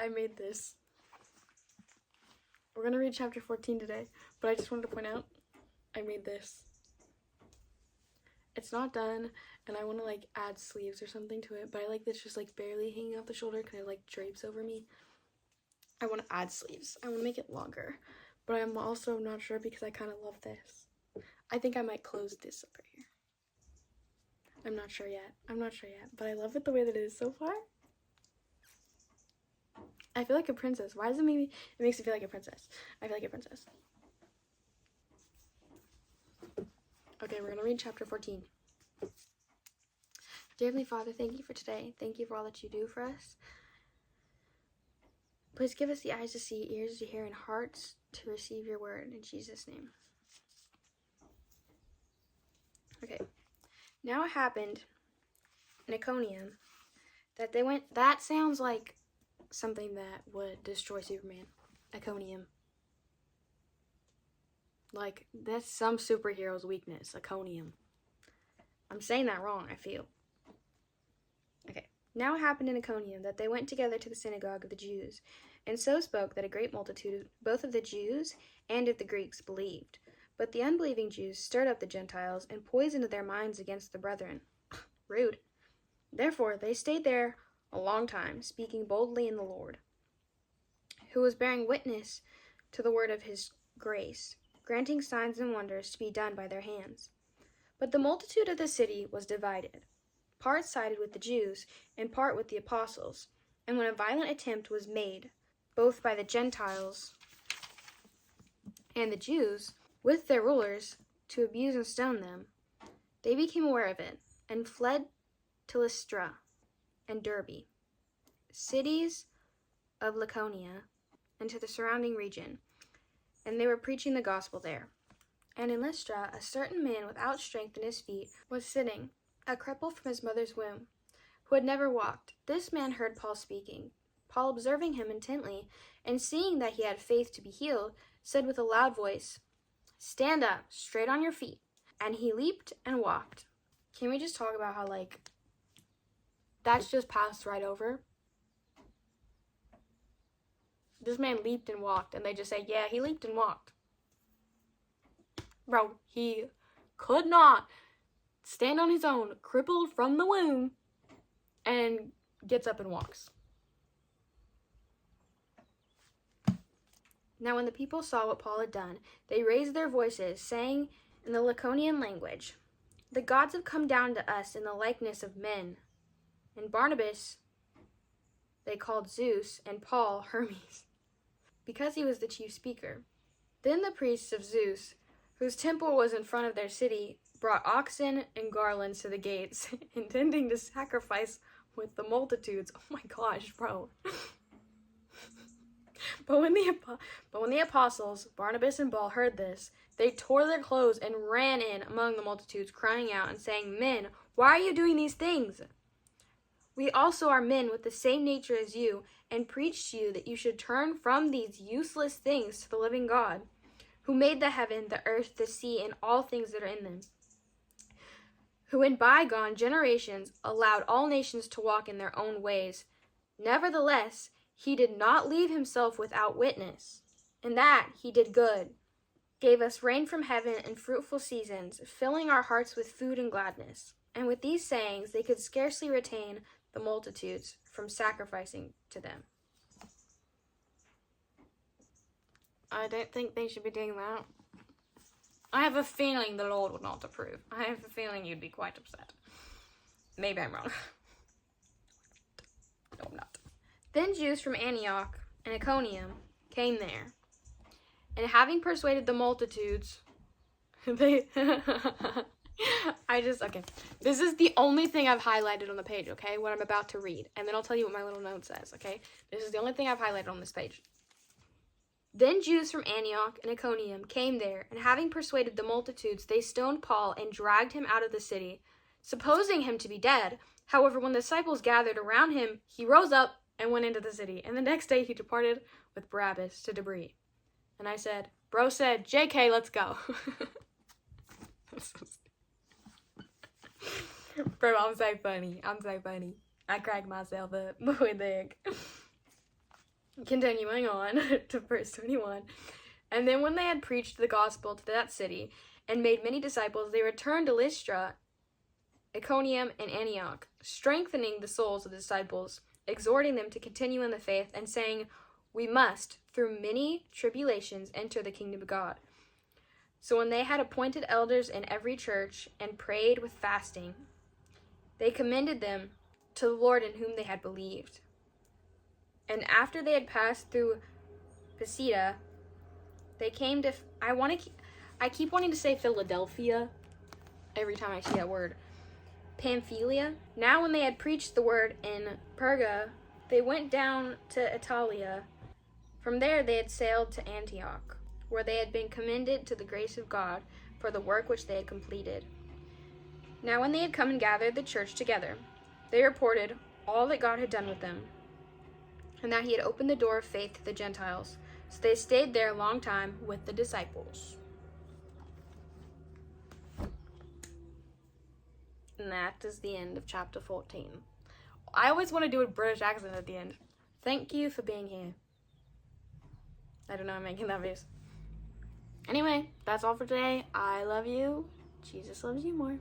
I made this. We're going to read chapter 14 today, but I just wanted to point out, I made this. It's not done, and I want to, like, add sleeves or something to it, but I like this just, like, barely hanging off the shoulder because it, like, drapes over me. I want to add sleeves. I want to make it longer, but I'm also not sure because I kind of love this. I think I might close this up right here. I'm not sure yet, but I love it the way that it is so far. I feel like a princess. Why does it make me, it makes me feel like a princess. I feel like a princess. Okay, we're going to read chapter 14. Dear Heavenly Father, thank you for today. Thank you for all that you do for us. Please give us the eyes to see, ears to hear, and hearts to receive your word. In Jesus' name. Okay. Now it happened in Iconium that they went, that sounds like something that would destroy Superman. Iconium. Like, that's some superhero's weakness, Iconium. I'm saying that wrong, I feel. Okay. Now it happened in Iconium that they went together to the synagogue of the Jews, and so spoke that a great multitude, both of the Jews and of the Greeks, believed. But the unbelieving Jews stirred up the Gentiles and poisoned their minds against the brethren. Rude. Therefore they stayed there a long time, speaking boldly in the Lord, who was bearing witness to the word of his grace, granting signs and wonders to be done by their hands. But the multitude of the city was divided. Part sided with the Jews, and part with the apostles. And when a violent attempt was made, both by the Gentiles and the Jews, with their rulers, to abuse and stone them, they became aware of it, and fled to Lystra and Derbe, cities of Lycaonia, and to the surrounding region, and they were preaching the gospel there. And in Lystra, a certain man without strength in his feet was sitting, a cripple from his mother's womb, who had never walked. This man heard Paul speaking. Paul, observing him intently, and seeing that he had faith to be healed, said with a loud voice, "Stand up, straight on your feet." And he leaped and walked. Can we just talk about how, like, that's just passed right over? This man leaped and walked, and they just say, yeah, he leaped and walked. Bro, he could not stand on his own, crippled from the womb, and gets up and walks. Now when the people saw what Paul had done, they raised their voices, saying in the Lycaonian language, "The gods have come down to us in the likeness of men." And Barnabas they called Zeus, and Paul Hermes, because he was the chief speaker. Then the priests of Zeus, whose temple was in front of their city, brought oxen and garlands to the gates, intending to sacrifice with the multitudes. Oh my gosh, bro. But when the apostles, Barnabas and Paul, heard this, they tore their clothes and ran in among the multitudes, crying out and saying, "Men, why are you doing these things? We also are men with the same nature as you, and preach to you that you should turn from these useless things to the living God, who made the heaven, the earth, the sea, and all things that are in them, who in bygone generations allowed all nations to walk in their own ways. Nevertheless, he did not leave himself without witness. In that he did good, gave us rain from heaven and fruitful seasons, filling our hearts with food and gladness." And with these sayings they could scarcely retain the multitudes from sacrificing to them. I don't think they should be doing that. I have a feeling the Lord would not approve. I have a feeling you'd be quite upset. Maybe I'm wrong. No, I'm not. Then Jews from Antioch and Iconium came there, and having persuaded the multitudes, okay. This is the only thing I've highlighted on the page, okay? What I'm about to read. And then I'll tell you what my little note says, okay? This is the only thing I've highlighted on this page. Then Jews from Antioch and Iconium came there, and having persuaded the multitudes, they stoned Paul and dragged him out of the city, supposing him to be dead. However, when the disciples gathered around him, he rose up and went into the city. And the next day he departed with Barabbas to Derbe. And I said, bro said, JK, let's go. Bro, I'm so funny. I crack myself up with it. Continuing on to verse 21. And then when they had preached the gospel to that city and made many disciples, they returned to Lystra, Iconium, and Antioch, strengthening the souls of the disciples, exhorting them to continue in the faith, and saying, "We must, through many tribulations, enter the kingdom of God." So when they had appointed elders in every church and prayed with fasting, they commended them to the Lord in whom they had believed. And after they had passed through Pisidia, they came to, I keep wanting to say Philadelphia every time I see that word. Pamphylia. Now when they had preached the word in Perga, they went down to Italia. From there they had sailed to Antioch, where they had been commended to the grace of God for the work which they had completed. Now when they had come and gathered the church together, they reported all that God had done with them, and that he had opened the door of faith to the Gentiles. So they stayed there a long time with the disciples. And that is the end of chapter 14. I always want to do a British accent at the end. Thank you for being here. I don't know, I'm making that face. Anyway, that's all for today. I love you. Jesus loves you more.